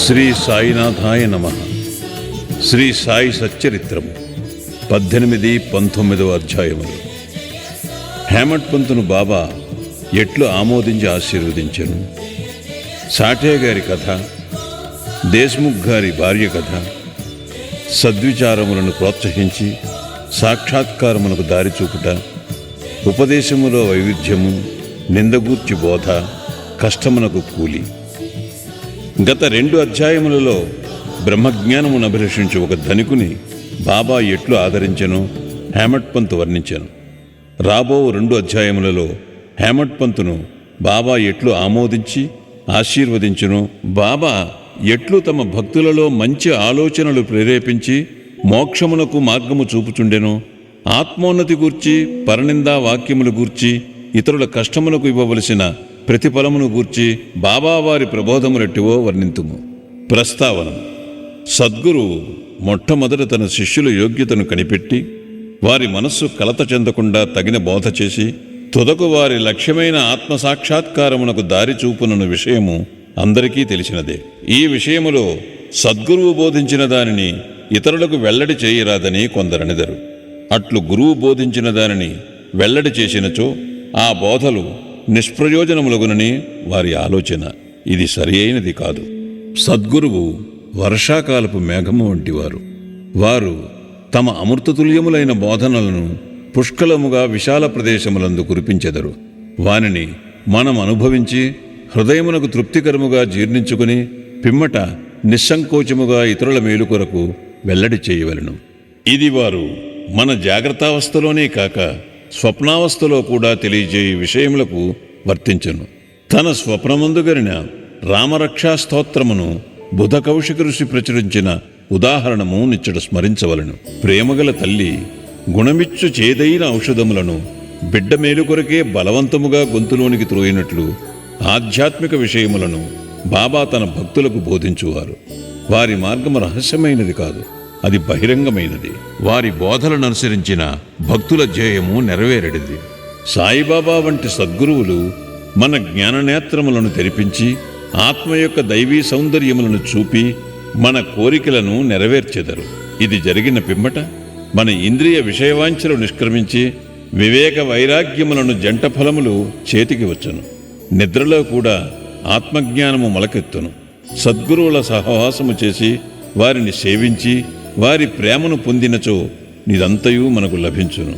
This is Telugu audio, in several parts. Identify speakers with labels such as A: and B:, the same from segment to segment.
A: శ్రీ సాయినాథాయ నమః. శ్రీ సాయి సచ్చరిత్రము 18, 19 అధ్యాయములు. హేమట్ పంతును బాబా ఎట్లు ఆమోదించి ఆశీర్వదించెను. సాఠే గారి కథ, దేశ్ముఖ్ గారి భార్య కథ, సద్విచారములను ప్రోత్సహించి సాక్షాత్కారమునకు దారి చూపుట, ఉపదేశములో వైవిధ్యము, నిందగూర్చి బోధ, కష్టమునకు కూలి. గత 2 అధ్యాయములలో బ్రహ్మజ్ఞానమును అభిలషించు ఒక ధనికుని బాబా ఎట్లు ఆదరించెనో హేమట్ పంతు వర్ణించెను. రాబో 2 అధ్యాయములలో హేమట్ పంతును బాబా ఎట్లు ఆమోదించి ఆశీర్వదించెనో, బాబా ఎట్లు తమ భక్తులలో మంచి ఆలోచనలు ప్రేరేపించి మోక్షమునకు మార్గము చూపుచుండెనో, ఆత్మోన్నతి గూర్చి, పరనిందా వాక్యములు గూర్చి, ఇతరుల కష్టములకు ఇవ్వవలసిన ప్రతిఫలమును గూర్చి బాబా వారి ప్రబోధములెట్టివో వర్ణింతుము. ప్రస్తావన: సద్గురువు మొట్టమొదట తన శిష్యుల యోగ్యతను కనిపెట్టి వారి మనస్సు కలత చెందకుండా తగిన బోధ చేసి తుదకు వారి లక్ష్యమైన ఆత్మసాక్షాత్కారమునకు దారి చూపునన్న విషయము అందరికీ తెలిసినదే. ఈ విషయములో సద్గురువు బోధించిన దానిని ఇతరులకు వెల్లడి చేయరాదని కొందరనిదరు. అట్లు గురువు బోధించిన దానిని వెల్లడి చేసినచో ఆ బోధలు నిష్ప్రయోజనములగునని వారి ఆలోచన. ఇది సరి అయినది కాదు. సద్గురువు వర్షాకాలపు మేఘము వంటివారు. వారు తమ అమృతతుల్యములైన బోధనలను పుష్కలముగా విశాల ప్రదేశములందు కురిపించెదరు. వానిని మనం అనుభవించి హృదయమునకు తృప్తికరముగా జీర్ణించుకుని పిమ్మట నిస్సంకోచముగా ఇతరుల మేలు కొరకు వెల్లడి చేయవలెను. ఇది వారు మన జాగ్రత్తావస్థలోనే కాక స్వప్నావస్థలో కూడా తెలియజేయ విషయములకు వర్తించును. తన స్వప్నమందుగరిన రామరక్షా స్తోత్రమును బుధ కౌశిక ఋషి ప్రచురించిన ఉదాహరణము నిచ్చట స్మరించవలను. ప్రేమగల తల్లి గుణమిచ్చు చేదైన ఔషధములను బిడ్డ మేలు కొరకే బలవంతముగా గొంతులోనికి త్రోయినట్లు ఆధ్యాత్మిక విషయములను బాబా తన భక్తులకు బోధించువారు. వారి మార్గము రహస్యమైనది కాదు, అది బహిరంగమైనది. వారి బోధలను అనుసరించిన భక్తుల ధ్యేయము నెరవేరడిది. సాయిబాబా వంటి సద్గురువులు మన జ్ఞాననేత్రములను తెరిపించి ఆత్మ యొక్క దైవీ సౌందర్యములను చూపి మన కోరికలను నెరవేర్చెదరు. ఇది జరిగిన పిమ్మట మన ఇంద్రియ విషయవాంఛలు నిష్క్రమించి వివేక వైరాగ్యములను జంట ఫలములు చేతికి వచ్చును. నిద్రలో కూడా ఆత్మజ్ఞానము మొలకెత్తును. సద్గురువుల సహవాసము చేసి వారిని సేవించి వారి ప్రేమను పొందినచో నిదంతయు మనకు లభించును.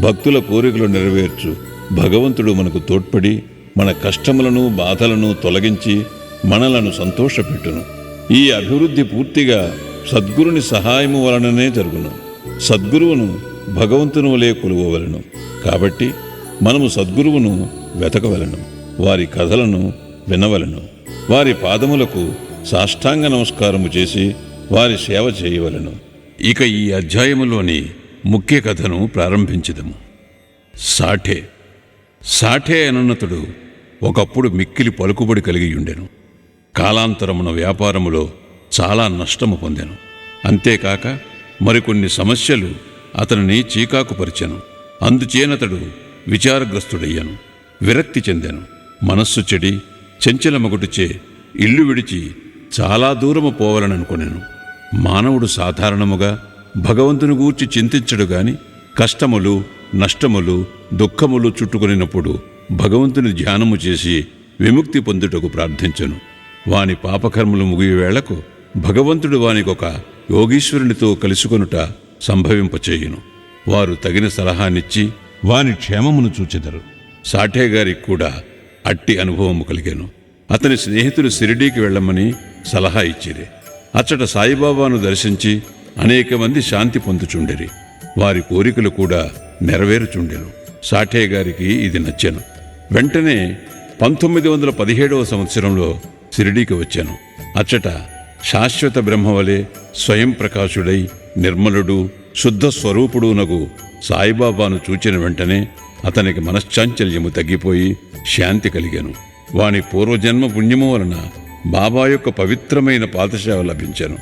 A: భక్తుల కోరికలు నెరవేర్చు భగవంతుడు మనకు తోడ్పడి మన కష్టములను బాధలను తొలగించి మనలను సంతోషపెట్టును. ఈ అభివృద్ధి పూర్తిగా సద్గురుని సహాయము వలననే జరుగును. సద్గురువును భగవంతుని వలె కొలువవలెను. కాబట్టి మనము సద్గురువును వెతకవలెను, వారి కథలను వినవలెను, వారి పాదములకు సాష్టాంగ నమస్కారము చేసి వారి సేవ చేయవలెను. ఇక ఈ అధ్యాయములోని ముఖ్య కథను ప్రారంభించదము. సాఠే అనున్నతుడు ఒకప్పుడు మిక్కిలి పలుకుబడి కలిగియుండెను. కాలాంతరమున వ్యాపారములో చాలా నష్టము పొందెను. అంతేకాక మరికొన్ని సమస్యలు అతనిని చీకాకుపరిచెను. అందుచేనతడు విచారగ్రస్తుడయ్యను, విరక్తి చెందెను. మనస్సు చెడి చెంచలమగుటిచే ఇల్లు విడిచి చాలా దూరము పోవాలననుకొనెను. మానవుడు సాధారణముగా భగవంతుని గూర్చి చింతించడు గాని కష్టములు, నష్టములు, దుఃఖములు చుట్టుకొనినప్పుడు భగవంతుని ధ్యానము చేసి విముక్తి పొందుటకు ప్రార్థించెను. వాని పాపకర్మలు ముగియవేళకు భగవంతుడు వానికొక యోగీశ్వరునితో కలుసుకొనుట సంభవింపచేయును. వారు తగిన సలహానిచ్చి వాని క్షేమమును చూచెదరు. సాఠే గారికి కూడా అట్టి అనుభవము కలిగెను. అతని స్నేహితులు షిరిడీకి వెళ్ళమని సలహా ఇచ్చిరి. అచ్చట సాయిబాబాను దర్శించి అనేక మంది శాంతి పొందుచుండిరి. వారి కోరికలు కూడా నెరవేరుచుండెను. సాఠే గారికి ఇది నచ్చెను. వెంటనే 1917వ సంవత్సరంలో షిరిడీకి వచ్చాను. అచ్చట శాశ్వత బ్రహ్మవలే స్వయం ప్రకాశుడై నిర్మలుడు శుద్ధ స్వరూపుడునగు సాయిబాబాను చూచిన వెంటనే అతనికి మనశ్చాంచల్యము తగ్గిపోయి శాంతి కలిగెను. వాని పూర్వజన్మ పుణ్యము వలన బాబా యొక్క పవిత్రమైన పాదసేవ లభించెను.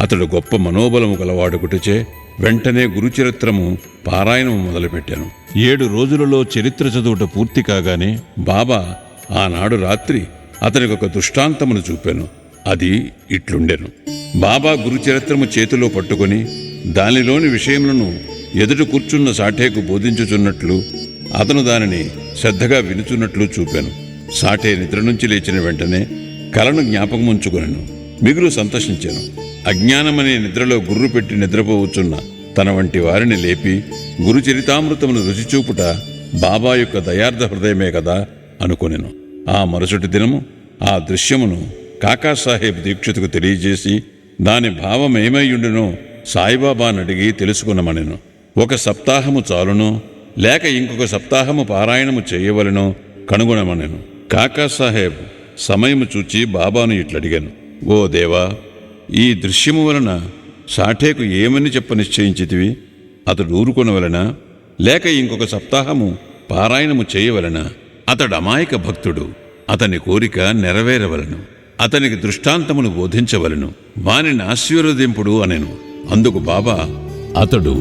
A: అతడు గొప్ప మనోబలము గలవాడుకుటచే వెంటనే గురుచరిత్రము పారాయణము మొదలుపెట్టాను. 7 రోజులలో చరిత్ర చదువుట పూర్తి కాగానే బాబా ఆనాడు రాత్రి అతనికొక దృష్టాంతమును చూపాను. అది ఇట్లుండెను. బాబా గురుచరిత్రము చేతిలో పట్టుకొని దానిలోని విషయములను ఎదుట కూర్చున్న సాఠేకు బోధించుచున్నట్లు అతను దానిని శ్రద్ధగా వినుచున్నట్లు చూపాను. సాఠే నిద్ర నుంచి లేచిన వెంటనే కలను జ్ఞాపకముంచుకొనెను. మిగులు సంతోషించాను. అజ్ఞానమనే నిద్రలో గుర్రు పెట్టి నిద్రపోవచ్చున్న తన వంటి వారిని లేపి గురుచరితామృతమును రుచిచూపుట బాబా యొక్క దయార్థ హృదయమే కదా అనుకొనెను. ఆ మరుసటి దినము ఆ దృశ్యమును కాకాసాహెబ్ దీక్షితుకు తెలియజేసి దాని భావమేమైయుండునో సాయిబాబాను అడిగి తెలుసుకునమనెను. 1 సప్తాహము చాలునో లేక ఇంకొక సప్తాహము పారాయణము చేయవలెనో కనుగొనమనెను. కాకాసాహెబ్ సమయము చూచి బాబాను ఇట్లడిగాను. ఓ దేవా, ఈ దృశ్యము వలన సాఠేకు ఏమని చెప్ప నిశ్చయించితివి? అతడు ఊరుకొనవలనా లేక ఇంకొక సప్తాహము పారాయణము చేయవలనా? అతడు అమాయక భక్తుడు. అతని కోరిక నెరవేరవలను. అతనికి దృష్టాంతమును బోధించవలను. వానిని ఆశీర్వదింపుడు అనెను. అందుకు బాబా,
B: అతడు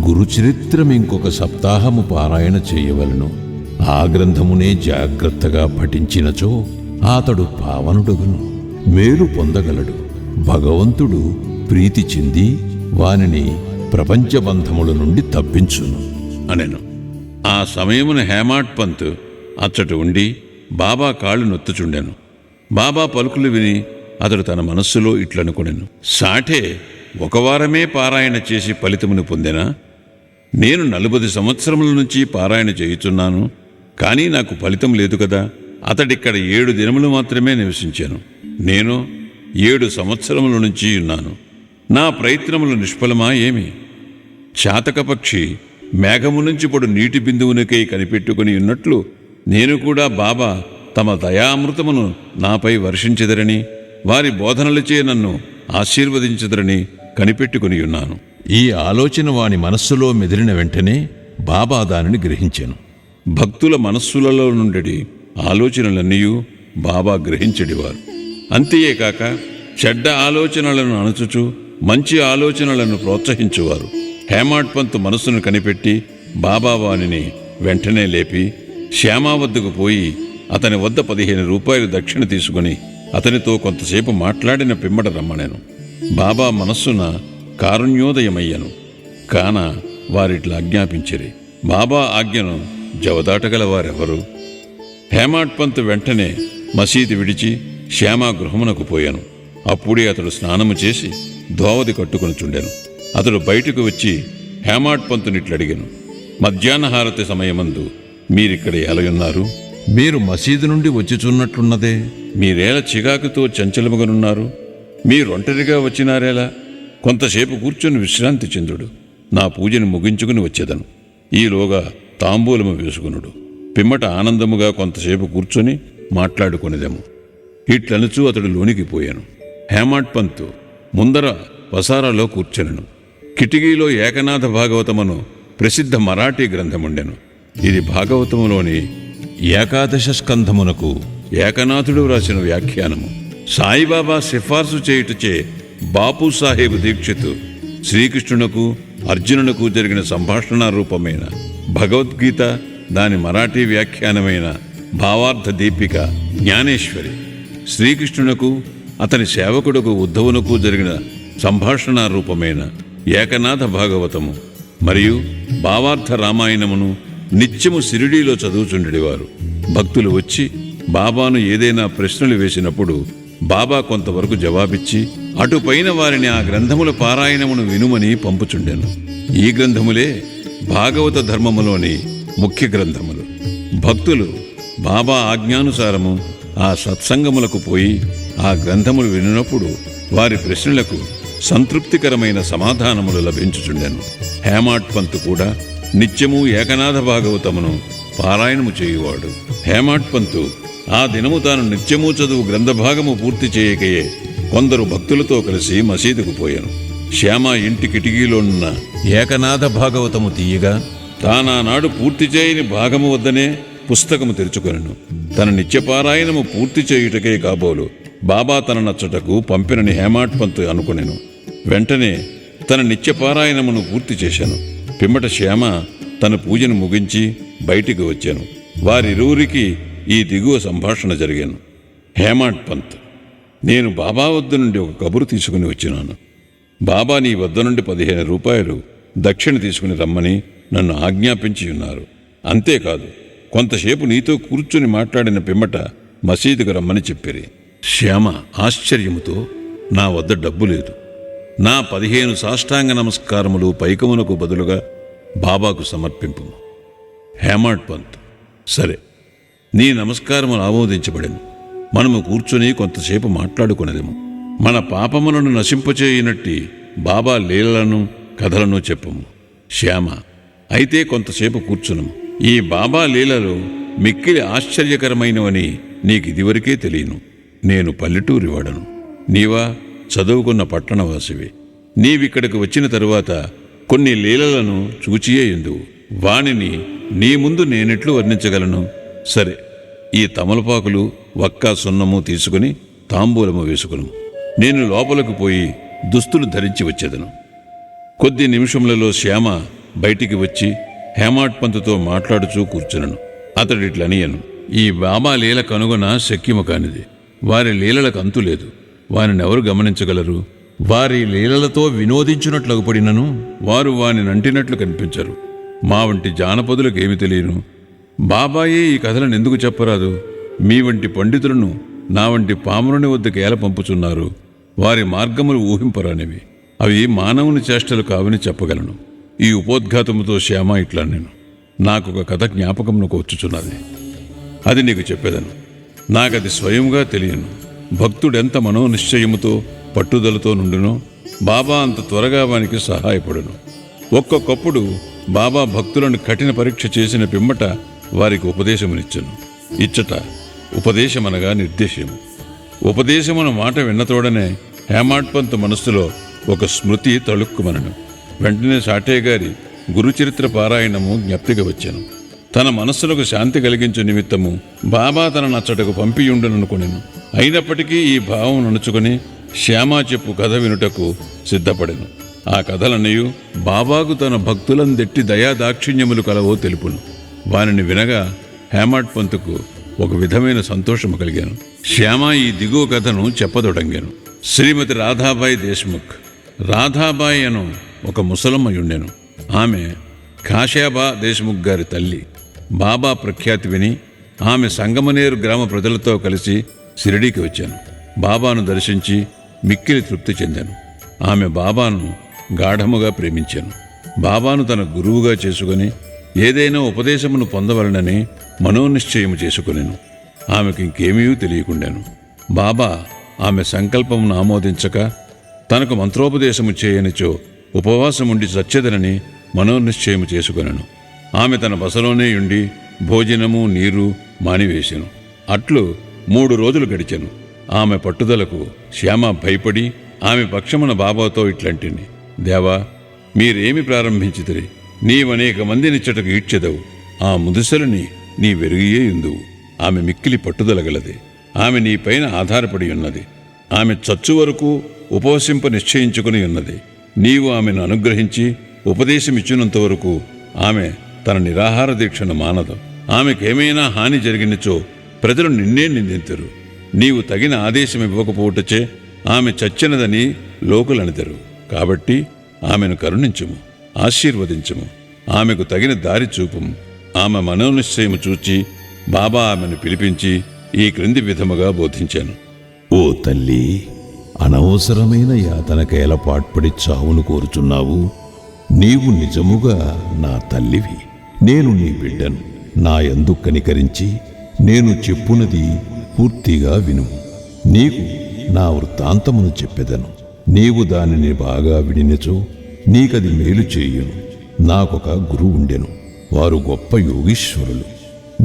B: గురుచరిత్రం ఇంకొక సప్తాహము పారాయణ చేయవలను. ఆ గ్రంథమునే జాగ్రత్తగా పఠించినచో అతడు పావనుడగును, మేలు పొందగలడు. భగవంతుడు ప్రీతి చెంది వానిని ప్రపంచబంధముల నుండి తప్పించును
A: అనెను. ఆ సమయమున హేమాడ్ పంత్ అచ్చట ఉండి బాబా కాళ్ళు నొత్తుచుండెను. బాబా పలుకులు విని అతడు తన మనస్సులో ఇట్లనుకొనెను. సాఠే 1 వారమే పారాయణ చేసి ఫలితమును పొందెనా? నేను 40 సంవత్సరముల నుంచి పారాయణ చేయుచున్నాను, కానీ నాకు ఫలితం లేదు కదా. అతడిక్కడ 7 దినములు మాత్రమే నివసించాను. నేను 7 సంవత్సరముల నుంచి ఉన్నాను. నా ప్రయత్నములు నిష్ఫలమా ఏమి? చాతకపక్షి మేఘము నుంచి పొడు నీటి బిందువునికై కనిపెట్టుకుని ఉన్నట్లు నేను కూడా బాబా తమ దయామృతమును నాపై వర్షించెదరని, వారి బోధనలచే నన్ను ఆశీర్వదించెదరని కనిపెట్టుకుని ఉన్నాను.
B: ఈ ఆలోచన వాని మనస్సులో మెదిలిన వెంటనే బాబా దానిని గ్రహించెను.
A: భక్తుల మనస్సులలో నుండి ఆలోచనలన్నీ బాబా గ్రహించెడివారు. అంతేకాక చెడ్డ ఆలోచనలను అణచుచు మంచి ఆలోచనలను ప్రోత్సహించువారు. హేమాడ్ పంత్ మనస్సును కనిపెట్టి బాబా వానిని వెంటనే లేపి శ్యామా వద్దకు పోయి అతని వద్ద 15 రూపాయలు దక్షిణ తీసుకుని అతనితో కొంతసేపు మాట్లాడిన పిమ్మట రమ్మనెను. బాబా మనస్సున కారుణ్యోదయమయ్యను. కాన వారిట్లా ఆజ్ఞాపించిరి. బాబా ఆజ్ఞను జవదాటగల వారెవరు? హేమాడ్ పంత్ వెంటనే మసీదు విడిచి శ్యామా గృహమునకు పోయాను. అప్పుడే అతడు స్నానము చేసి ధోవది కట్టుకుని చుండెను. అతడు బయటకు వచ్చి హేమాడ్ పంతునిట్లడిగెను. మధ్యాహ్నహారతి సమయమందు మీరిక్కడ ఎలయున్నారు?
B: మీరు మసీదు నుండి వచ్చిచున్నట్లున్నదే.
A: మీరేలా చికాకుతో చంచలముగనున్నారు? మీరొంటరిగా వచ్చినారేలా? కొంతసేపు కూర్చొని విశ్రాంతి చెందుడు. నా పూజను ముగించుకుని వచ్చేదను. ఈలోగా తాంబూలము వేసుకునుడు. పిమ్మట ఆనందముగా కొంతసేపు కూర్చొని మాట్లాడుకునేదము. ఇట్లనుచూ అతడు లోనికి పోయాను. హేమాడ్ పంత్ ముందర వసారాలో కూర్చొనెను. కిటికీలో ఏకనాథ భాగవతమును ప్రసిద్ధ మరాఠీ గ్రంథముండెను. ఇది భాగవతములోని ఏకాదశ స్కంధమునకు ఏకనాథుడు వ్రాసిన వ్యాఖ్యానము. సాయిబాబా సిఫార్సు చేయుటచే బాపూసాహెబ్ దీక్షిత్ శ్రీకృష్ణునకు అర్జునునకు జరిగిన సంభాషణ రూపమైన భగవద్గీత, దాని మరాఠీ వ్యాఖ్యానమైన భావార్థ దీపిక జ్ఞానేశ్వరి, శ్రీకృష్ణునకు అతని సేవకుడుకు ఉద్ధవునకు జరిగిన సంభాషణ రూపమైన ఏకనాథ భాగవతము మరియు భావార్థ రామాయణమును నిత్యము సిరిడీలో చదువుచుండేవారు. భక్తులు వచ్చి బాబాను ఏదైనా ప్రశ్నలు వేసినప్పుడు బాబా కొంతవరకు జవాబిచ్చి అటుపైన వారిని ఆ గ్రంథముల పారాయణమును వినుమని పంపుచుండెను. ఈ గ్రంథములే భాగవత ధర్మములోని ముఖ్య గ్రంథములు. భక్తులు బాబా ఆజ్ఞానుసారము ఆ సత్సంగములకు పోయి ఆ గ్రంథములు వినినప్పుడు వారి ప్రశ్నలకు సంతృప్తికరమైన సమాధానములు లభించుచుండెను. హేమాడ్ పంత్ కూడా నిత్యము ఏకనాథ భాగవతమును పారాయణము చేయువాడు. హేమాడ్ పంత్ ఆ దినము తాను నిత్యము చదువు గ్రంథభాగము పూర్తి చేయకయే కొందరు భక్తులతో కలిసి మసీదుకు పోయాను. శ్యామ ఇంటి కిటికీలోనున్న ఏకనాథ భాగవతము తీయగా తానానాడు పూర్తి చేయని భాగము వద్దనే పుస్తకము తెరుచుకొనెను. తన నిత్యపారాయణము పూర్తి చేయుటకే కాబోలు బాబా తన నచ్చటకు పంపినని హేమాడ్ పంత్ అనుకునెను. వెంటనే తన నిత్యపారాయణమును పూర్తి చేశాను. పిమ్మట శ్యామ తన పూజను ముగించి బయటికి వచ్చాను. వారిరువురికి ఈ దిగువ సంభాషణ జరిగాను. హేమాడ్ పంత్: నేను బాబా వద్ద నుండి ఒక కబురు తీసుకుని వచ్చినాను. బాబా నీ వద్ద నుండి 15 రూపాయలు దక్షిణ తీసుకుని రమ్మని నన్ను ఆజ్ఞాపించి ఉన్నారు. అంతేకాదు, కొంతసేపు నీతో కూర్చుని మాట్లాడిన పిమ్మట మసీదుకు రమ్మని చెప్పిరి. శ్యామ ఆశ్చర్యముతో, నా వద్ద డబ్బు లేదు, నా 15 సాష్టాంగ నమస్కారములు పైకమునకు బదులుగా బాబాకు సమర్పింపు. హేమాడ్ పంత్, సరే, నీ నమస్కారములు ఆమోదించబడెను. మనము కూర్చుని కొంతసేపు మాట్లాడుకునేదేమో. మన పాపములను నశింపచేయనట్టి బాబా లీలలను కథలను చెప్పము. శ్యామ, అయితే కొంతసేపు కూర్చునము. ఈ బాబా లీలలు మిక్కిలి ఆశ్చర్యకరమైనవని నీకిదివరకే తెలియను. నేను పల్లెటూరి వాడను, నీవా చదువుకున్న పట్టణవాసివి. నీవిక్కడికి వచ్చిన తరువాత కొన్ని లీలలను చూచియే ఎందువు. వానిని నీ ముందు నేనెట్లు వర్ణించగలను? సరే, ఈ తమలపాకులు వక్కా సున్నము తీసుకుని తాంబూలము వేసుకును. నేను లోపలకు పోయి దుస్తులు ధరించి వచ్చేదను. కొద్ది నిమిషములలో శ్యామ బయటికి వచ్చి హేమాడ్ పంతుతో మాట్లాడుచూ కూర్చునను. అతడిట్లనియను, ఈ బాబా లీల కనుగొన శక్యము కానిది. వారి లీలలకు అంతులేదు. వారినెవరు గమనించగలరు? వారి లీలలతో వినోదించున్నట్లు పడినను వారు వాని నంటినట్లు కనిపించరు. మా వంటి జానపదులకు ఏమి తెలియను? బాబాయే ఈ కథలను ఎందుకు చెప్పరాదు? మీ వంటి పండితులను నా వంటి పామరుని వద్దకు ఏల పంపుచున్నారు. వారి మార్గములు ఊహింపరానివి. అవి మానవుని చేష్టలు కావని చెప్పగలను. ఈ ఉపోద్ఘాతముతో శ్యామ ఇట్లా నేను, నాకొక కథ జ్ఞాపకమునకు వచ్చుచున్నది. అది నీకు చెప్పేదను. నాకది స్వయంగా తెలియను. భక్తుడెంత మనోనిశ్చయముతో పట్టుదలతో నుండునో బాబా అంత త్వరగా వానికి సహాయపడును. ఒక్కొక్కప్పుడు బాబా భక్తులను కఠిన పరీక్ష చేసిన పిమ్మట వారికి ఉపదేశమునిచ్చును. ఇచ్చట ఉపదేశమనగా నిర్దేశము. ఉపదేశమున మాట విన్నతోడనే హేమాడ్ పంత్ మనస్సులో ఒక స్మృతి తళుక్కుమనను. వెంటనే సాఠే గారి గురుచరిత్ర పారాయణము జ్ఞప్తిగా వచ్చాను. తన మనస్సులకు శాంతి కలిగించే నిమిత్తము బాబా తన నచ్చటకు పంపియుండననుకొనెను. అయినప్పటికీ ఈ భావం నడుచుకుని శ్యామా చెప్పు కథ వినుటకు సిద్ధపడెను. ఆ కథలన్నయు బాబాకు తన భక్తులందెట్టి దయాదాక్షిణ్యములు కలవో తెలుపును. వానిని వినగా హేమాడ్ పంతుకు ఒక విధమైన సంతోషము కలిగాను. శ్యామ ఈ దిగువ కథను చెప్పదొడంగాను. శ్రీమతి రాధాబాయి దేశ్ముఖ్. రాధాబాయి అను ఒక ముసలమ్మయుండెను. ఆమె కాశాబా దేశ్ముఖ్ గారి తల్లి. బాబా ప్రఖ్యాతి విని ఆమె సంగమనేరు గ్రామ ప్రజలతో కలిసి షిరిడీకి వచ్చాను. బాబాను దర్శించి మిక్కిలి తృప్తి చెందాను. ఆమె బాబాను గాఢముగా ప్రేమించాను. బాబాను తన గురువుగా చేసుకుని ఏదైనా ఉపదేశమును పొందవలనని మనోనిశ్చయము చేసుకునేను. ఆమెకు ఇంకేమీ తెలియకుండాను. బాబా ఆమె సంకల్పమును ఆమోదించక తనకు మంత్రోపదేశము చేయనిచో ఉపవాసముండి చచ్చెదనని మనోనిశ్చయము చేసుకునెను. ఆమె తన బసలోనే ఉండి భోజనము నీరు మానివేశెను. అట్లు 3 రోజులు గడిచెను. ఆమె పట్టుదలకు శ్యామ భయపడి ఆమె పక్షమున బాబాతో ఇట్లంటిని, దేవా, మీరేమి ప్రారంభించితిరి? నీవనేక మందినిచ్చటకు ఈడ్చెదవు. ఆ ముదుసలని నీ వెరుగియే ఉందువు. ఆమె మిక్కిలి పట్టుదలగలది. ఆమె నీపైన ఆధారపడి ఉన్నది. ఆమె చచ్చు వరకు ఉపవసింప నిశ్చయించుకుని ఉన్నది. నీవు ఆమెను అనుగ్రహించి ఉపదేశమిచ్చినంత వరకు ఆమె తన నిరాహార దీక్షను మానదు. ఆమెకేమైనా హాని జరిగినచో ప్రజలు నిన్నే నిందింతురు. నీవు తగిన ఆదేశం ఇవ్వకపోవటచే ఆమె చచ్చినదని లోకులనిదరు. కాబట్టి ఆమెను కరుణించుము, ఆశీర్వదించుము, ఆమెకు తగిన దారి చూపుము. ఆమె మనోనిశ్చయము చూచి బాబా ఆమెను పిలిపించి ఈ క్రింది విధముగా బోధించాను.
C: ఓ తల్లి, అనవసరమైన యాతనకేల పాట్పడి చావును కోరుచున్నావు. నీవు నిజముగా నా తల్లివి. నేను నీ బిడ్డను. నా యందు కనికరించి నేను చెప్పునది పూర్తిగా వినుము. నీకు నా వృత్తాంతమును చెప్పెదను. నీవు దానిని బాగా వినినచో నీకది మేలు చేయును. నాకొక గురువు ఉండెను. వారు గొప్ప యోగీశ్వరులు,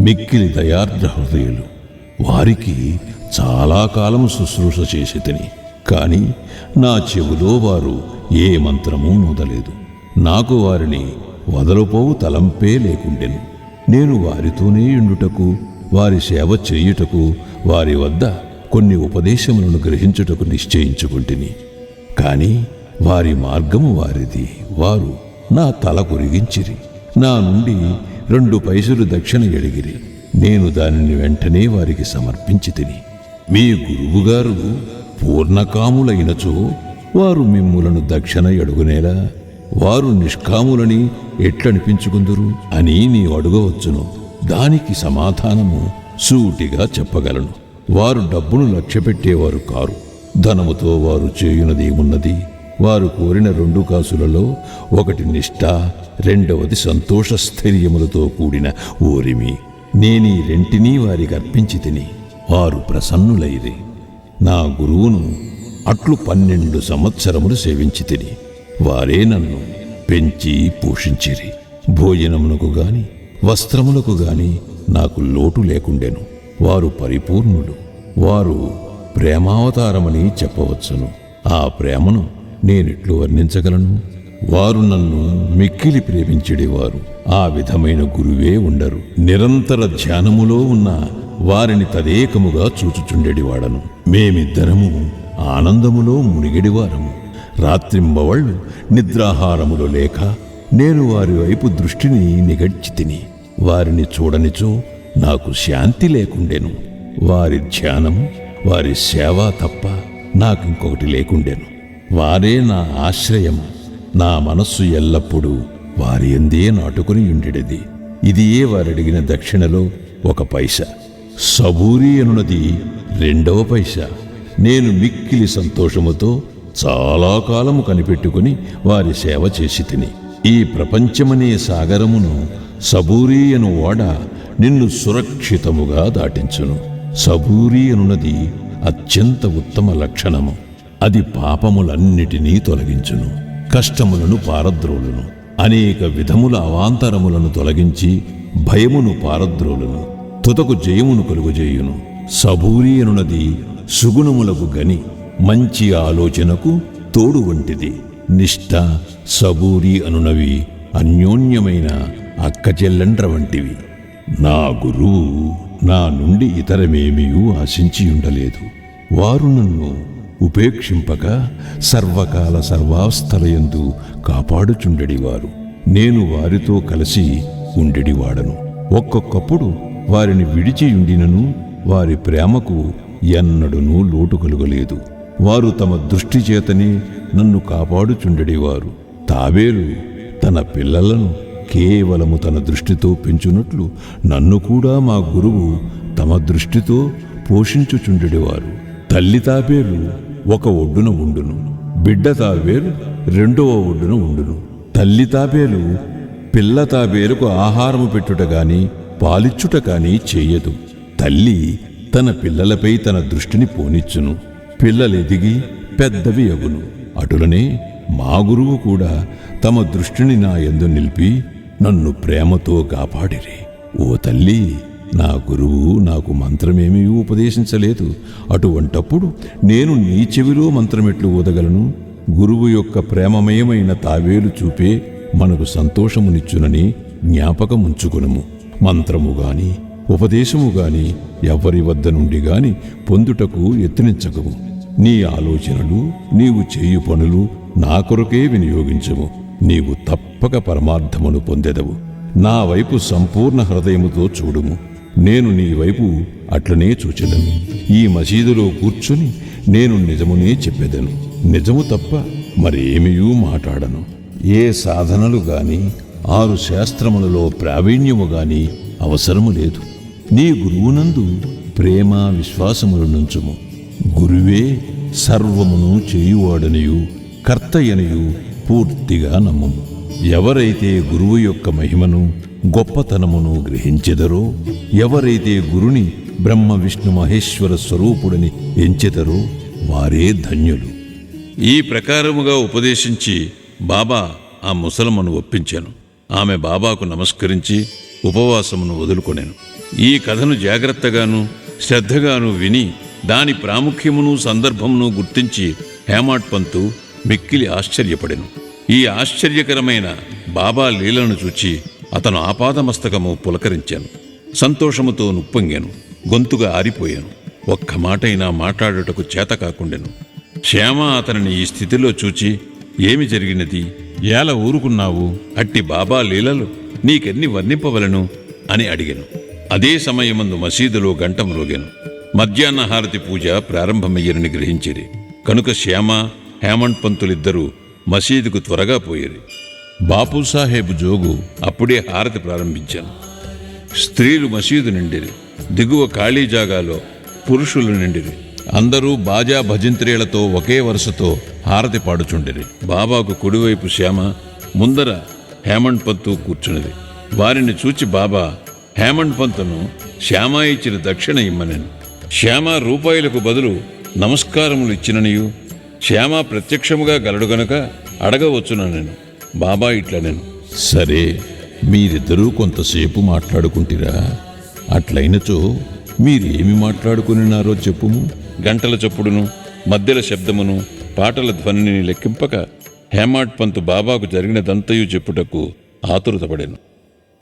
C: మిక్కిలి దయార్ద్ర హృదయులు. వారికి చాలా కాలం శుశ్రూష చేసి తిని, కాని నా చెవులో వారు ఏ మంత్రమూ నూదలేదు. నాకు వారిని వదలుపోవు తలంపే లేకుండెను. నేను వారితోనే ఉండుటకు, వారి సేవ చేయుటకు, వారి వద్ద కొన్ని ఉపదేశములను గ్రహించుటకు నిశ్చయించుకుంటుని. కాని వారి మార్గము వారిది. వారు నా తల కొరిగించిరి. నా నుండి 2 పైసలు దక్షిణ ఎడిగిరి. నేను దానిని వెంటనే వారికి సమర్పించి తిని. మీ గురువుగారు పూర్ణకాములైనచో వారు మిమ్ములను దక్షిణ అడుగునేలా వారు నిష్కాములని ఎట్లనిపించుకుందురు అని నీవు అడగవచ్చును. దానికి సమాధానము సూటిగా చెప్పగలను. వారు డబ్బును లక్ష్యపెట్టేవారు కారు. ధనముతో వారు చేయునదేమున్నది? వారు కోరిన 2 కాసులలో ఒకటి నిష్ఠ, రెండవది సంతోష స్థైర్యములతో కూడిన ఓరిమి. నేనీ రెంటినీ వారికి అర్పించి తిని వారు ప్రసన్నులైరి. నా గురువును అట్లు 12 సంవత్సరములు సేవించి తిని వారే నన్ను పెంచి పోషించిరి. భోజనమునకు గాని వస్త్రములకు గాని నాకు లోటు లేకుండెను. వారు పరిపూర్ణులు. వారు ప్రేమావతారమని చెప్పవచ్చును. ఆ ప్రేమను నేనెట్లు వర్ణించగలను? వారు నన్ను మిక్కిలి ప్రేమించెడివారు. ఆ విధమైన గురువే ఉండరు. నిరంతర ధ్యానములో ఉన్న వారిని తదేకముగా చూచుచుండెడివాడను. మేమిద్దరము ఆనందములో మునిగెడివారము. రాత్రింబవళ్ళు నిద్రాహారములు లేక నేను వారి వైపు దృష్టిని నిగడ్చి తిని వారిని చూడనిచో నాకు శాంతి లేకుండెను. వారి ధ్యానము, వారి సేవ తప్ప నాకింకొకటి లేకుండెను. వారే నా ఆశ్రయము. నా మనస్సు ఎల్లప్పుడూ వారి ఎందే నాటుకుని ఉండేది. ఇదియే వారడిగిన దక్షిణలో 1 పైసా. సబూరి అనున్నది 2వ పైసా. నేను మిక్కిలి సంతోషముతో చాలా కాలము కనిపెట్టుకుని వారి సేవ చేసి తిని ఈ ప్రపంచమనే సాగరమును సబూరి అను ఓడ నిన్ను సురక్షితముగా దాటించును. సబూరి అనున్నది అత్యంత ఉత్తమ లక్షణము. అది పాపములన్నిటినీ తొలగించును, కష్టములను పారద్రోలును, అనేక విధముల అవాంతరములను తొలగించి భయమును పారద్రోలును, తుదకు జయమును కలుగజేయును. సబూరి అనున్నది సుగుణములకు గని, మంచి ఆలోచనకు తోడు వంటిది. నిష్ఠ, సబూరి అనునవి అన్యోన్యమైన అక్కచెల్లండ్ర వంటివి. నా గురువు నా నుండి ఇతరమేమీ ఆశించి ఉండలేదు. వారు నన్ను ఉపేక్షింపక సర్వకాల సర్వావస్థలయందు కాపాడుచుండెడివారు. నేను వారితో కలిసి ఉండెడివాడను. ఒక్కొక్కప్పుడు వారిని విడిచియుండినను వారి ప్రేమకు ఎన్నడూనూ లోటు కలుగలేదు. వారు తమ దృష్టి చేతనే నన్ను కాపాడుచుండెడివారు. తాబేలు తన పిల్లలను కేవలము తన దృష్టితో పెంచునట్లు నన్ను కూడా మా గురువు తమ దృష్టితో పోషించుచుండెడివారు. తల్లి తాబేలు 1 ఒడ్డున ఉండును, బిడ్డ తాబేలు 2వ ఒడ్డున ఉండును. తల్లి తాబేలు పిల్ల తాబేలుకు ఆహారము పెట్టుట గాని పాలిచ్చుట కాని చేయదు. తల్లి తన పిల్లలపై తన దృష్టిని పోనిచ్చును. పిల్లలెదిగి పెద్దవి అగును. అటులనే మా గురువు కూడా తమ దృష్టిని నా యందు నిలిపి నన్ను ప్రేమతో కాపాడిరి. ఓ తల్లి, నా గురువు నాకు మంత్రమేమీ ఉపదేశించలేదు. అటువంటప్పుడు నేను నీ చెవిలో మంత్రమెట్లు ఊదగలను? గురువు యొక్క ప్రేమమయమైన తావేలు చూపే మనకు సంతోషమునిచ్చునని జ్ఞాపకముంచుకునము. మంత్రము గాని ఉపదేశము గాని ఎవ్వరి వద్ద నుండి గాని పొందుటకు యత్నించకము. నీ ఆలోచనలు, నీవు చేయు పనులు నా కొరకే వినియోగించము. నీవు తప్పక పరమార్థమును పొందెదవు. నా వైపు సంపూర్ణ హృదయముతో చూడుము. నేను నీ వైపు అట్లనే చూచెదను. ఈ మసీదులో కూర్చుని నేను నిజమునే చెప్పెదను. నిజము తప్ప మరేమియూ మాట్లాడను. ఏ సాధనలు గాని 6 శాస్త్రములలో ప్రావీణ్యము గాని అవసరము లేదు. నీ గురువునందు ప్రేమ విశ్వాసములు నుంచుము. గురువే సర్వమును చేయువాడనియు కర్తయనియు పూర్తిగా నమ్మము. ఎవరైతే గురువు యొక్క మహిమను గొప్పతనమును గ్రహించెదరో, ఎవరైతే గురుని బ్రహ్మ విష్ణు మహేశ్వర స్వరూపుడని ఎంచెదరో వారే ధన్యులు.
A: ఈ ప్రకారముగా ఉపదేశించి బాబా ఆ ముసలమ్మను ఒప్పించాను. ఆమె బాబాకు నమస్కరించి ఉపవాసమును వదులుకొనెను. ఈ కథను జాగ్రత్తగాను శ్రద్ధగాను విని దాని ప్రాముఖ్యమును సందర్భమును గుర్తించి హేమాడ్ పంతు మిక్కిలి ఆశ్చర్యపడెను. ఈ ఆశ్చర్యకరమైన బాబా లీలను చూచి అతను ఆపాదమస్తకము పులకరించాను. సంతోషముతో నుప్పొంగాను. గొంతుగా ఆరిపోయాను. ఒక్క మాటైనా మాట్లాడుటకు చేత కాకుండెను. శ్యామ అతనిని ఈ స్థితిలో చూచి, ఏమి జరిగినది? ఏల ఊరుకున్నావు? అట్టి బాబా లీలలు నీకెన్ని వర్ణింపవలను అని అడిగాను. అదే సమయమందు మసీదులో గంట మ్రోగాను. మధ్యాహ్న హారతి పూజ ప్రారంభమయ్యరని గ్రహించిరి. కనుక శ్యామ హేమంత్ పంతులిద్దరూ మసీదుకు త్వరగా పోయిరి.
B: బాపూసాహెబ్ జోగు
A: అప్పుడే హారతి ప్రారంభించాను. స్త్రీలు మసీదు నిండిరి. దిగువ ఖాళీ జాగాలో పురుషులు నిండిరి.
B: అందరూ బాజా భజంత్రీలతో ఒకే వరుసతో హారతి పాడుచుండిరి.
A: బాబాకు కుడివైపు శ్యామ, ముందర హేమంత్ పంతు కూర్చున్నది. వారిని చూచి బాబా హేమంత్ పంతును శ్యామ ఇచ్చిన దక్షిణ ఇమ్మనెను. శ్యామ రూపాయలకు బదులు నమస్కారములు ఇచ్చిననియు శ్యామ ప్రత్యక్షముగా గలడు గనుక అడగవచ్చుననెను. బాబా ఇట్లనెను,
C: సరే, మీరిద్దరూ కొంతసేపు మాట్లాడుకుంటిరా? అట్లయినచో మీరేమి మాట్లాడుకునినారో చెప్పుము.
A: గంటల చప్పుడును మధ్యల శబ్దమును పాటల ధ్వనిని లెక్కింపక హేమంత్ పంతు బాబాకు జరిగినదంతయు చెప్పుటకు ఆతురతపడెను.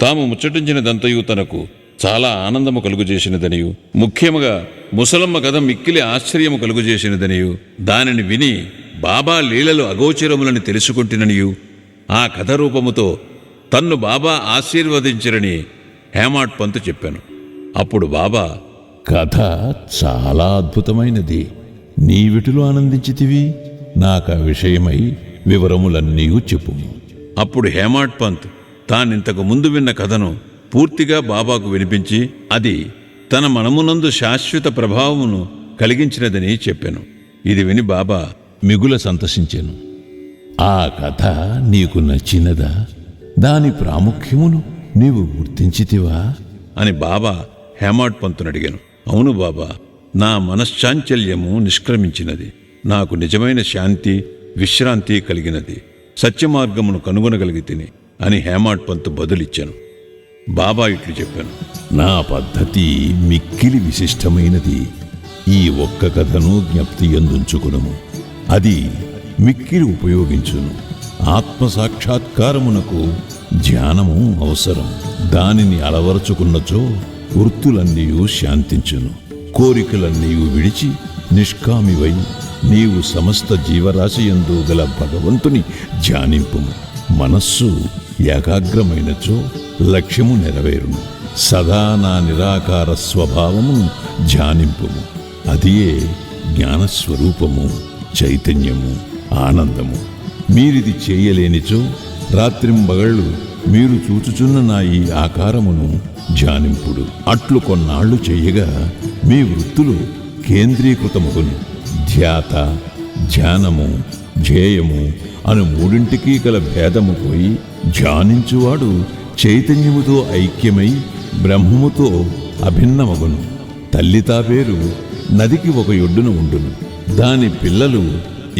A: తాము ముచ్చటించినదంతయు తనకు చాలా ఆనందము కలుగుచేసినదనియు, ముఖ్యముగా ముసలమ్మ కథ మిక్కిలి ఆశ్చర్యము కలుగుచేసినదనియు, దానిని విని బాబా లీలలు అగోచరములని తెలుసుకుంటుననియు, ఆ కథ రూపముతో తన్ను బాబా ఆశీర్వదించరని హేమంత్ పంతు చెప్పాను. అప్పుడు బాబా,
C: కథ చాలా అద్భుతమైనది. నీవిటిలో ఆనందించితివి? నాకా విషయమై వివరములన్నీ చెప్పుము.
A: అప్పుడు హేమంత్ పంత్ తానింతకు ముందు విన్న కథను పూర్తిగా బాబాకు వినిపించి, అది తన మనమునందు శాశ్వత ప్రభావమును కలిగించినదని చెప్పాను. ఇది విని బాబా
C: మిగుల సంతసించెను. ఆ కథ నీకు నచ్చినదా? దాని ప్రాముఖ్యమును నీవు గుర్తించితివా
A: అని బాబా హేమంత్ పంతును అడిగాను. అవును బాబా, నా మనశ్చాంచల్యము నిష్క్రమించినది. నాకు నిజమైన శాంతి విశ్రాంతి కలిగినది. సత్యమార్గమును కనుగొనగలిగితిని అని హేమంత్ పంతు బదులిచ్చాను. బాబా ఇట్లు చెప్పాను,
C: నా పద్ధతి మిక్కిలి విశిష్టమైనది. ఈ ఒక్క కథను జ్ఞప్తి యందుంచుకునుము. అది మిక్కిలి ఉపయోగించును. ఆత్మసాక్షాత్కారమునకు ధ్యానము అవసరం. దానిని అలవరుచుకున్నచో వృత్తులన్నీ శాంతించును. కోరికలన్నీ విడిచి నిష్కామివై నీవు సమస్త జీవరాశియందు గల భగవంతుని ధ్యానింపుము. మనస్సు ఏకాగ్రమైనచో లక్ష్యము నెరవేరును. సదా నా నిరాకార స్వభావమును ధ్యానింపుము. అదియే జ్ఞానస్వరూపము, చైతన్యము, ఆనందము. మీరిది చేయలేనిచో రాత్రింబగళ్ళు మీరు చూచుచున్న నా ఈ ఆకారమును ధ్యానింపుడు. అట్లు కొన్నాళ్లు చెయ్యగా మీ వృత్తులు కేంద్రీకృతమగును. ధ్యాత, ధ్యానము, ధ్యేయము అను మూడింటికి గల భేదము పోయి ధ్యానించువాడు చైతన్యముతో ఐక్యమై బ్రహ్మముతో అభిన్నమగును. తల్లి తాబేరు నదికి ఒక ఒడ్డున ఉండును, దాని పిల్లలు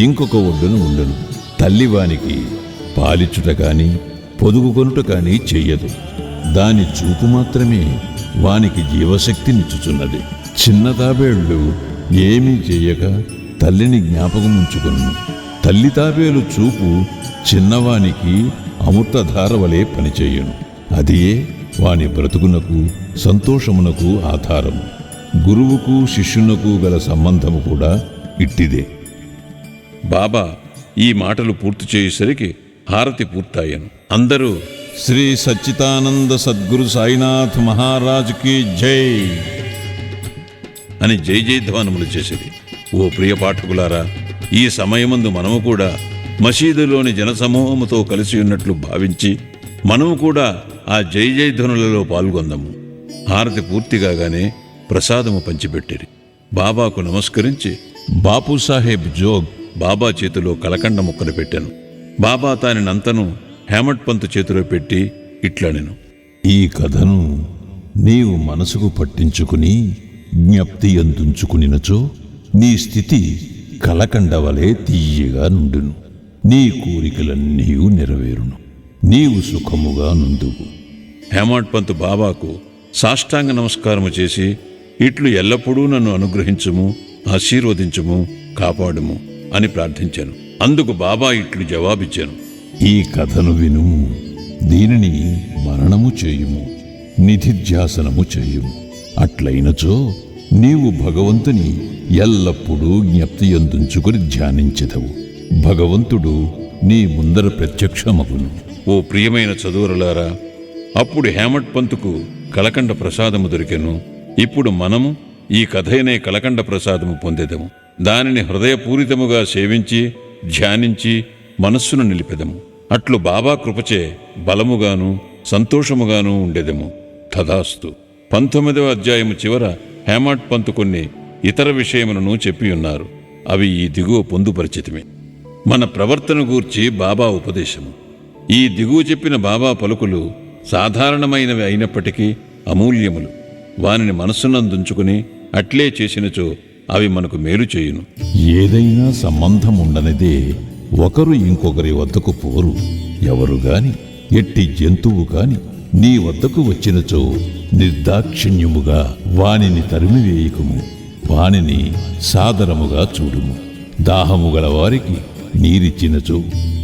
C: ఇంకొక ఒడ్డున ఉండును. తల్లివానికి పాలిచ్చుట కాని పొదుగుకొనుట కాని చెయ్యదు. దాని చూపు మాత్రమే వానికి జీవశక్తినిచ్చుచున్నది. చిన్న తాబేళ్లు ఏమీ చెయ్యక తల్లిని జ్ఞాపకముంచుకును. తల్లి తాబేలు చూపు చిన్నవానికి అమృతధార వలె పనిచేయును. అదియే వాని బ్రతుకునకు సంతోషమునకు ఆధారము. గురువుకు శిష్యునకు గల సంబంధము కూడా ఇట్టిదే.
A: బాబా ఈ మాటలు పూర్తి చేసేసరికి హారతి పూర్తయ్యాను. అందరూ
B: శ్రీ సచ్చిదానంద సద్గురు సాయినాథ్ మహారాజ్ కి జై
A: అని జై జయధ్వానములు చేసేది. ఓ ప్రియ పాఠకులారా, ఈ సమయమందు మనము కూడా మసీదులోని జనసమూహముతో కలిసి ఉన్నట్లు భావించి మనము కూడా ఆ జై జయధ్వనులలో పాల్గొందాము. హారతి పూర్తిగానే ప్రసాదము పంచిపెట్టిరి. బాబాకు నమస్కరించి
B: బాపూసాహెబ్ జోగ్
A: బాబా చేతిలో కలకండ ముక్కను పెట్టాను. బాబా తానినంతను హేమంత్ పంతు చేతిలో పెట్టి ఇట్లనెను,
C: ఈ కథను నీవు మనసుకు పట్టించుకుని జ్ఞప్తి యందుంచుకునినచో నీ స్థితి కలకండవలే తీయగా నుండును. నీ కోరికలన్నీ నెరవేరును. నీవు సుఖముగా నుందువు.
A: హేమంత్ పంతు బాబాకు సాష్టాంగ నమస్కారము చేసి ఇట్లు ఎల్లప్పుడూ నన్ను అనుగ్రహించుము, ఆశీర్వదించుము, కాపాడుము అని ప్రార్థించాను. అందుకు బాబా ఇట్లు జవాబిచ్చాను,
C: ఈ కథను వినుము. దీనిని మరణము చేయుము, నిధిధ్యాసనము చేయుము. అట్లయినచో నీవు భగవంతుని ఎల్లప్పుడూ జ్ఞప్తి యందుంచుకుని ధ్యానించెదవు. భగవంతుడు నీ ముందర ప్రత్యక్షమగును.
A: ఓ ప్రియమైన చదువురులారా, అప్పుడు హేమంత్ పంతుకు కలకండ ప్రసాదము దొరికెను. ఇప్పుడు మనము ఈ కథయనే కలకండ ప్రసాదము పొందెదము. దానిని హృదయపూరితముగా సేవించి ధ్యానించి మనస్సును నిలిపెదము. అట్లు బాబా కృపచే బలముగాను సంతోషముగాను ఉండెదము. తదాస్తు. 19వ అధ్యాయము చివర హేమాడ్ పంత్ కొన్ని ఇతర విషయములను చెప్పియున్నారు. అవి ఈ దిగువ పొందుపరిచితిమి. మన ప్రవర్తన గూర్చి బాబా ఉపదేశము. ఈ దిగువ చెప్పిన బాబా పలుకులు సాధారణమైనవి అయినప్పటికీ అమూల్యములు. వానిని మనస్సునందుంచుకుని అట్లే చేసినచో అవి మనకు మేలు చేయును.
C: ఏదైనా సంబంధం ఉండనిదే ఒకరు ఇంకొకరి వద్దకు పోరు. ఎవరు గాని ఎట్టి జంతువు కాని నీ వద్దకు వచ్చినచో నిర్దాక్షిణ్యముగా వానిని తరిమివేయకుము. వానిని సాదరముగా చూడుము. దాహము గల వారికి నీరిచ్చినచో,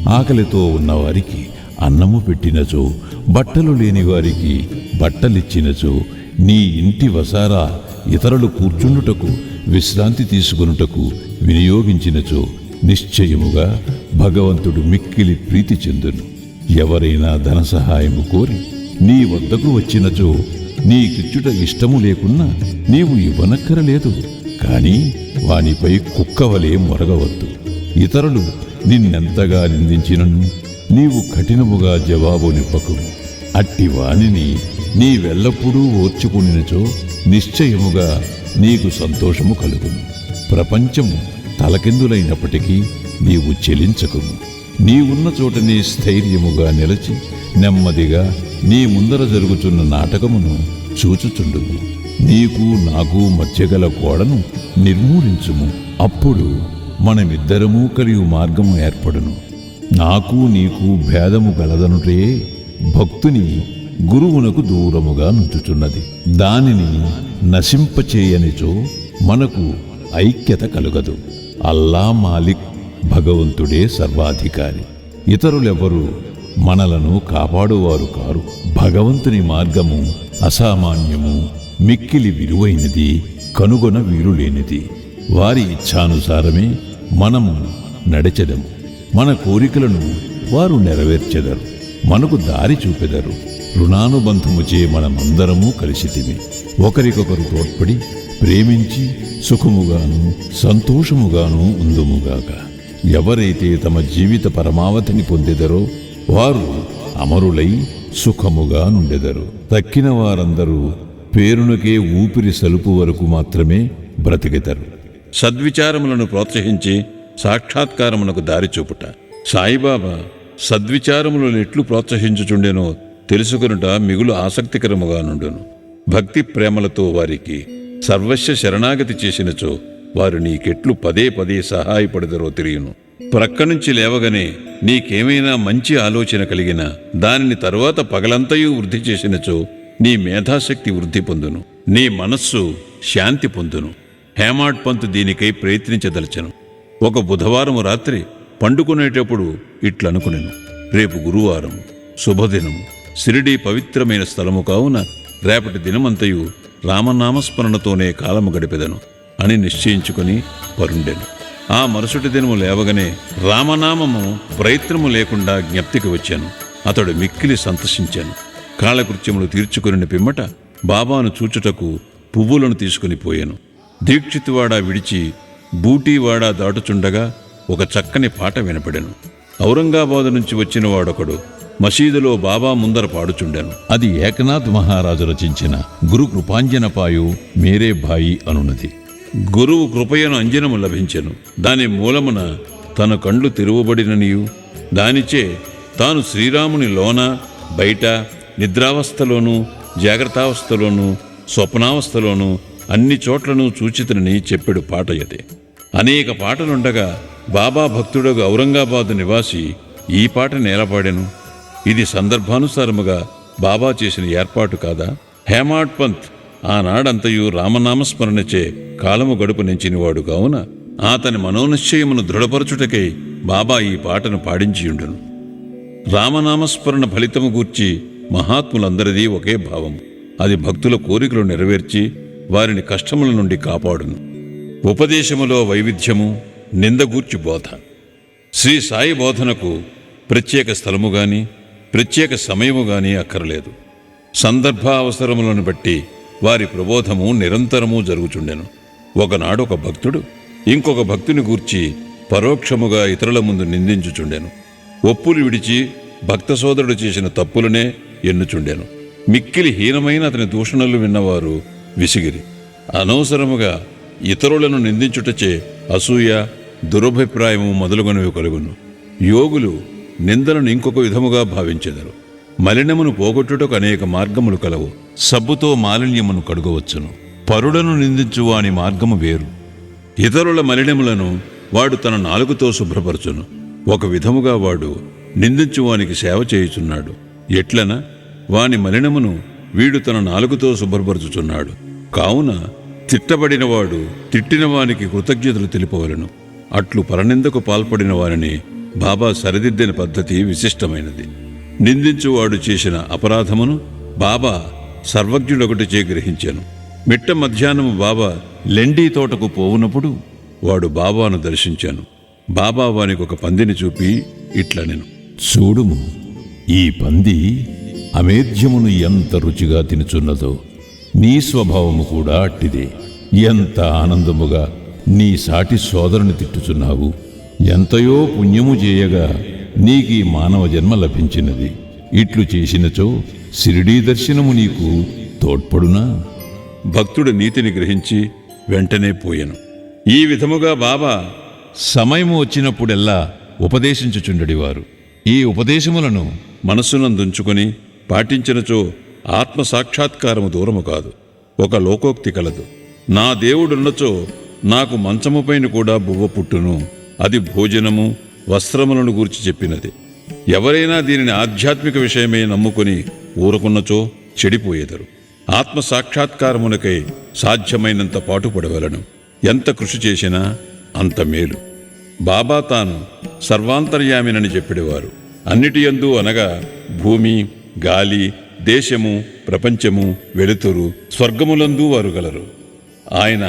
C: ఆకలితో ఉన్నవారికి అన్నము పెట్టినచో, బట్టలు లేని వారికి బట్టలిచ్చినచో, నీ ఇంటి వసారా ఇతరులు కూర్చుండుటకు విశ్రాంతి తీసుకొనుటకు వినియోగించినచో నిశ్చయముగా భగవంతుడు మిక్కిలి ప్రీతి చెందును. ఎవరైనా ధన సహాయము కోరి నీ వద్దకు వచ్చినచో నీకిచ్చుట ఇష్టము లేకున్నా నీవు ఇవ్వనక్కరలేదు. కాని వానిపై కుక్కవలే మొరగవద్దు. ఇతరులు నిన్నెంతగా నిందించినను నీవు కఠినముగా జవాబు నిప్పకుము. అట్టి వానిని నీవెల్లప్పుడూ ఓర్చుకునినచో నిశ్చయముగా నీకు సంతోషము కలుగును. ప్రపంచము తలకిందులైనప్పటికీ నీవు చెలించకుము. నీవున్న చోటనే స్థైర్యముగా నిలచి నెమ్మదిగా నీ ముందర జరుగుతున్న నాటకమును చూచుచుండుము. నీకు నాకు మధ్యగల గోడను నిర్మూలించుము. అప్పుడు మనమిద్దరము కలిగి మార్గము ఏర్పడును. నాకు నీకు భేదము గలదనుటే భక్తుని గురువునకు దూరముగా నుంచుచున్నది. దానిని నశింపచేయనిచో మనకు ఐక్యత కలుగదు. అల్లా మాలిక్ భగవంతుడే సర్వాధికారి. ఇతరులెవరూ మనలను కాపాడువారు కారు. భగవంతుని మార్గము అసామాన్యము, మిక్కిలి విలువైనది, కనుగొన వీలులేనిది. వారి ఇచ్ఛానుసారమే మనము నడచెదము. మన కోరికలను వారు నెరవేర్చెదరు, మనకు దారి చూపెదరు. రుణానుబంధముచే మనమందరము కలిసితిమి. ఒకరికొకరు తోడ్పడి ప్రేమించి సుఖముగాను సంతోషముగాను ఉందుముగాక. ఎవరైతే తమ జీవిత పరమావధిని పొందెదరో వారు అమరులై సుఖముగా నుండెదరు. తక్కిన వారందరూ పేరునకే ఊపిరి సలుపు వరకు మాత్రమే బ్రతికెదరు.
A: సద్విచారములను ప్రోత్సహించి సాక్షాత్కారమునకు దారి చూపుట. సాయిబాబా సద్విచారములను ఎట్లు ప్రోత్సహించుచుండెనో తెలుసుకొనుట మిగులు ఆసక్తికరముగా నుండును. భక్తి ప్రేమలతో వారికి సర్వస్వ శరణాగతి చేసినచో వారు నీకెట్లు పదే పదే సహాయపడదరో తెలియను. ప్రక్కనుంచి లేవగానే నీకేమైనా మంచి ఆలోచన కలిగినా దానిని తరువాత పగలంతయు వృద్ధి చేసినచో నీ మేధాశక్తి వృద్ధి పొందును, నీ మనస్సు శాంతి పొందును. హేమాడ్ పంత్ దీనికై ప్రయత్నించదలచెను. ఒక బుధవారము రాత్రి పండుకునేటప్పుడు ఇట్లనుకునెను, రేపు గురువారం, శుభదినము, షిరిడీ పవిత్రమైన స్థలము కావున రేపటి దినమంతయు రామనామస్మరణతోనే కాలము గడిపెదను అని నిశ్చయించుకుని పరుండెను. ఆ మరుసటి దినము లేవగానే రామనామము ప్రయత్నము లేకుండా జ్ఞప్తికి వచ్చాను. అతడు మిక్కిలి సంతసించాను. కాలకృత్యములు తీర్చుకుని పిమ్మట బాబాను చూచుటకు పువ్వులను తీసుకుని పోయాను. దీక్షితువాడ విడిచి బూటీవాడ దాటుచుండగా ఒక చక్కని పాట వినపడెను. ఔరంగాబాదు నుంచి వచ్చిన వాడొకడు మసీదులో బాబా ముందర పాడుచుండెను.
C: అది ఏకనాథ్ మహారాజు రచించిన గురు కృపాంజనపాయు మేరే భాయి అనున్నది.
A: గురువు కృపయను అంజనము లభించెను. దాని మూలమున తన కండ్లు తెరువబడిననియు దానిచే తాను శ్రీరాముని లోన బయట నిద్రావస్థలోనూ జాగ్రత్తావస్థలోనూ స్వప్నావస్థలోనూ అన్ని చోట్లను చూచితనని చెప్పెడు పాట యదే. అనేక పాటలుండగా బాబా భక్తుడగు ఔరంగాబాదు నివాసి ఈ పాట నేలపాడెను. ఇది సందర్భానుసారముగా బాబా చేసిన ఏర్పాటు కాదా? హేమాడ్ పంత్ ఆనాడంతయు రామనామస్మరణచే కాలము గడుపు నెంచినవాడు కావున అతని మనోనిశ్చయమును దృఢపరచుటకై బాబా ఈ పాటను పాడించియుండును. రామనామస్మరణ ఫలితము గూర్చి మహాత్ములందరిదీ ఒకే భావము. అది భక్తుల కోరికలు నెరవేర్చి వారిని కష్టముల నుండి కాపాడును. ఉపదేశములో వైవిధ్యము, నిందగూర్చి బోధ. శ్రీ సాయి బోధనకు ప్రత్యేక స్థలము గాని ప్రత్యేక సమయము గాని అక్కరలేదు. సందర్భ అవసరములను బట్టి వారి ప్రబోధము నిరంతరము జరుగుచుండెను. ఒకనాడు ఒక భక్తుడు ఇంకొక భక్తుని గూర్చి పరోక్షముగా ఇతరుల ముందు నిందించుచుండెను. ఒప్పులు విడిచి భక్త సోదరుడు చేసిన తప్పులనే ఎన్నుచుండెను. మిక్కిలి హీనమైన అతని దూషణలు విన్నవారు విసిగిరి. అనవసరముగా ఇతరులను నిందించుటచే అసూయ, దురభిప్రాయము మొదలుగునవి కలుగును. యోగులు నిందలను ఇంకొక విధముగా భావించెదరు. మలినమును పోగొట్టుటకు అనేక మార్గములు కలవు. సబ్బుతో మాలిన్యమును కడుగవచ్చును. పరులను నిందించు వాని మార్గము వేరు. ఇతరుల మలినములను వాడు తన నాలుగుతో శుభ్రపరచును. ఒక విధముగా వాడు నిందించువానికి సేవ చేయుచున్నాడు. ఎట్లన వాని మలినమును వీడు తన నాలుగుతో శుభ్రపరచుచున్నాడు. కావున తిట్టబడినవాడు తిట్టిన వానికి కృతజ్ఞతలు తెలుపవలను. అట్లు పరనిందకు పాల్పడిన వారిని బాబా సరిదిద్దిన పద్ధతి విశిష్టమైనది. నిందించువాడు చేసిన అపరాధమును బాబా సర్వజ్ఞుడొకటిచే గ్రహించాను. మిట్ట మధ్యాహ్నము బాబా లెండీ తోటకు పోవునప్పుడు వాడు బాబాను దర్శించాను. బాబా వానికి ఒక పందిని చూపి ఇట్లనెను,
C: చూడుము, ఈ పంది అమేధ్యమును ఎంత రుచిగా తినుచున్నదో నీ స్వభావము కూడా అట్టిదే. ఎంత ఆనందముగా నీ సాటి సోదరుని తిట్టుచున్నావు. ఎంతయో పుణ్యము చేయగా నీకీ మానవ జన్మ లభించినది. ఇట్లు చేసినచో షిరిడీ దర్శనము నీకు తోడ్పడునా?
A: భక్తుడు నీతిని గ్రహించి వెంటనే పోయెను. ఈ విధముగా బాబా
B: సమయము వచ్చినప్పుడెల్లా ఉపదేశించుచుండెడివారు. ఈ ఉపదేశములను
A: మనస్సునందుంచుకొని పాటించినచో ఆత్మ సాక్షాత్కారము దూరము కాదు. ఒక లోకోక్తి కలదు, నా దేవుడున్నచో నాకు మంచముపైన కూడా బువ్వ పుట్టును. అది భోజనము, వస్త్రములను గూర్చి చెప్పినది. ఎవరైనా దీనిని ఆధ్యాత్మిక విషయమే నమ్ముకొని ఊరుకున్నచో చెడిపోయేదరు. ఆత్మ సాక్షాత్కారమునకై సాధ్యమైనంత పాటుపడవలను. ఎంత కృషి చేసినా అంత మేలు. బాబా తాను సర్వాంతర్యామినని చెప్పిడేవారు. అన్నిటియందు అనగా భూమి, గాలి, దేశము, ప్రపంచము, వెలుతురు, స్వర్గములందు వారు గలరు. ఆయన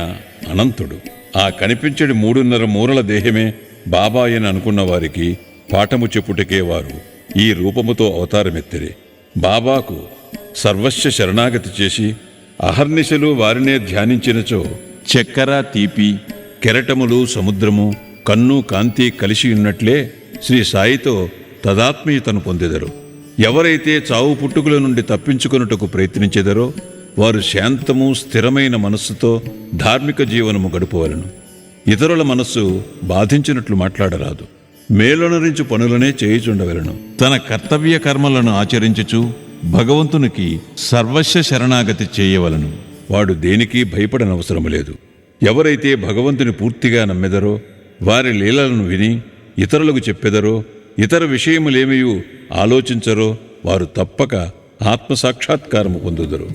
A: అనంతుడు. ఆ కనిపించడి 3.5 మూరల దేహమే బాబా అని అనుకున్న వారికి పాఠము చెప్పుటకే వారు ఈ రూపముతో అవతారమెత్తిరి. బాబాకు సర్వస్వ శరణాగతి చేసి అహర్నిశలు వారినే ధ్యానించినచో చక్కెర, తీపి, కెరటములు, సముద్రము, కన్ను, కాంతి కలిసి ఉన్నట్లే శ్రీ సాయితో తదాత్మీయతను పొందెదరు. ఎవరైతే చావు పుట్టుకుల నుండి తప్పించుకొనుటకు ప్రయత్నించెదరో వారు శాంతము, స్థిరమైన మనస్సుతో ధార్మిక జీవనము గడుపవలను. ఇతరుల మనస్సు బాధించినట్లు మాట్లాడరాదు. మేలొనరించు పనులనే చేయుచుండవలను.
B: తన కర్తవ్య కర్మలను ఆచరించుచు భగవంతునికి సర్వస్వ శరణాగతి చేయవలను.
A: వాడు దేనికి భయపడనవసరము లేదు. ఎవరైతే భగవంతుని పూర్తిగా నమ్మెదరో, వారి లీలలను విని ఇతరులకు చెప్పెదరో, ఇతర విషయములేమియూ ఆలోచించరో వారు తప్పక ఆత్మసాక్షాత్కారము పొందుదరు.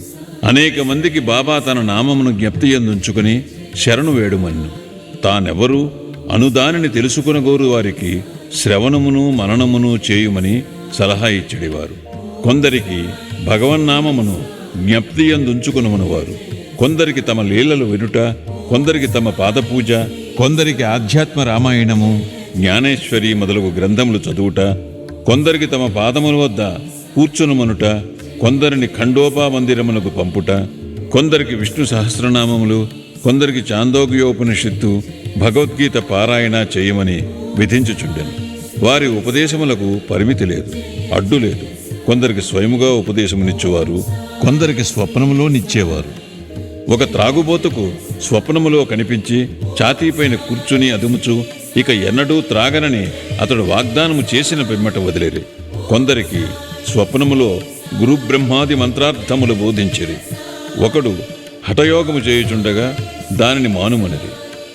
A: అనేక మందికి బాబా తన నామమును జ్ఞప్తియందుంచుకుని శరణు వేడుమన్ను. తానెవరు అనుదానిని తెలుసుకునగోరు వారికి శ్రవణమును మననమును చేయుమని సలహా ఇచ్చడివారు. కొందరికి భగవన్నామమును జ్ఞప్తియందుంచుకునమనువారు. కొందరికి తమ లీలలు వినుట, కొందరికి తమ పాదపూజ,
B: కొందరికి ఆధ్యాత్మ రామాయణము,
A: జ్ఞానేశ్వరి మొదలగు గ్రంథములు చదువుట, కొందరికి తమ పాదముల వద్ద కూర్చునుమనుట, కొందరిని ఖండోపా మందిరమునకు పంపుట, కొందరికి విష్ణు సహస్రనామములు, కొందరికి చాందోగ్యోపనిషత్తు, భగవద్గీత పారాయణ చేయమని విధించుచుండెను. వారి ఉపదేశములకు పరిమితి లేదు, అడ్డు లేదు. కొందరికి స్వయముగా ఉపదేశమునిచ్చేవారు,
B: కొందరికి స్వప్నములో నిచ్చేవారు.
A: ఒక త్రాగుబోతుకు స్వప్నములో కనిపించి ఛాతీపైన కూర్చుని అదుముచు ఇక ఎన్నడూ త్రాగనని అతడు వాగ్దానము చేసిన పిమ్మట వదిలేరి. కొందరికి స్వప్నములో గురుబ్రహ్మాది మంత్రార్థములు బోధించిరి. ఒకడు హఠయోగము చేయుచుండగా దానిని మానుమనిది.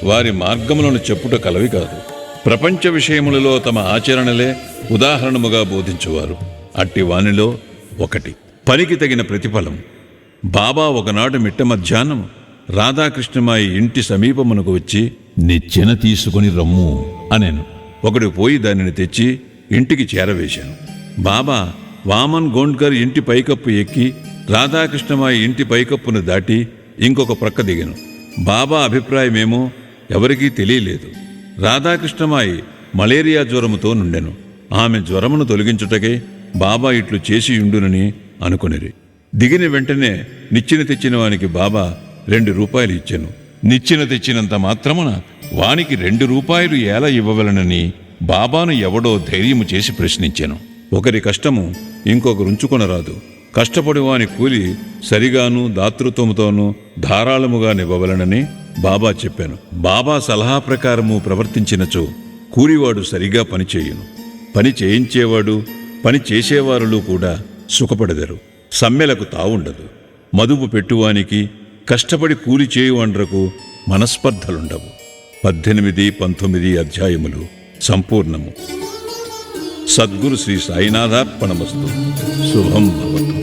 A: వారి మార్గములను చెప్పుట కలవి కాదు. ప్రపంచ విషయములలో తమ ఆచరణలే ఉదాహరణముగా బోధించువారు. అట్టి వానిలో ఒకటి పనికి తగిన ప్రతిఫలం. బాబా ఒకనాడు మిట్ట మధ్యాహ్నం రాధాకృష్ణమాయి ఇంటి సమీపమునకు వచ్చి,
C: నిచ్చెన తీసుకొని రమ్ము
B: అనెను.
A: ఒకడు పోయి దానిని తెచ్చి ఇంటికి చేరవేశాను. బాబా వామన్ గోండ్కర్ ఇంటి పైకప్పు ఎక్కి రాధాకృష్ణమాయి ఇంటి పైకప్పును దాటి ఇంకొక ప్రక్క దిగాను. బాబా అభిప్రాయమేమో ఎవరికీ తెలియలేదు. రాధాకృష్ణమాయి మలేరియా జ్వరముతో నుండెను. ఆమె జ్వరమును తొలగించుటకే బాబా ఇట్లు చేసి ఉండునని అనుకొనిరి. దిగిన వెంటనే నిచ్చెన తెచ్చిన వానికి బాబా 2 రూపాయలు ఇచ్చెను.
B: నిచ్చెన తెచ్చినంత మాత్రమున వానికి 2 రూపాయలు ఎలా ఇవ్వవలనని బాబాను ఎవడో ధైర్యము చేసి ప్రశ్నించెను.
A: ఒకరి కష్టము ఇంకొకరుంచుకొనరాదు. కష్టపడి వాని కూలి సరిగాను దాతృత్వముతోనూ ధారాళముగా నివ్వవలనని బాబా చెప్పాను. బాబా సలహా ప్రకారము ప్రవర్తించినచో కూలివాడు సరిగా పనిచేయును. పని చేయించేవాడు, పని చేసేవారులు కూడా సుఖపడెదరు. సమ్మెలకు తావుండదు. మదుపు పెట్టువానికి, కష్టపడి కూలి చేయువాండ్రకు మనస్పర్ధలుండవు. 18, 19 అధ్యాయములు సంపూర్ణము. సద్గురు శ్రీ సాయినాథార్పణమస్తు. శుభం భవతు.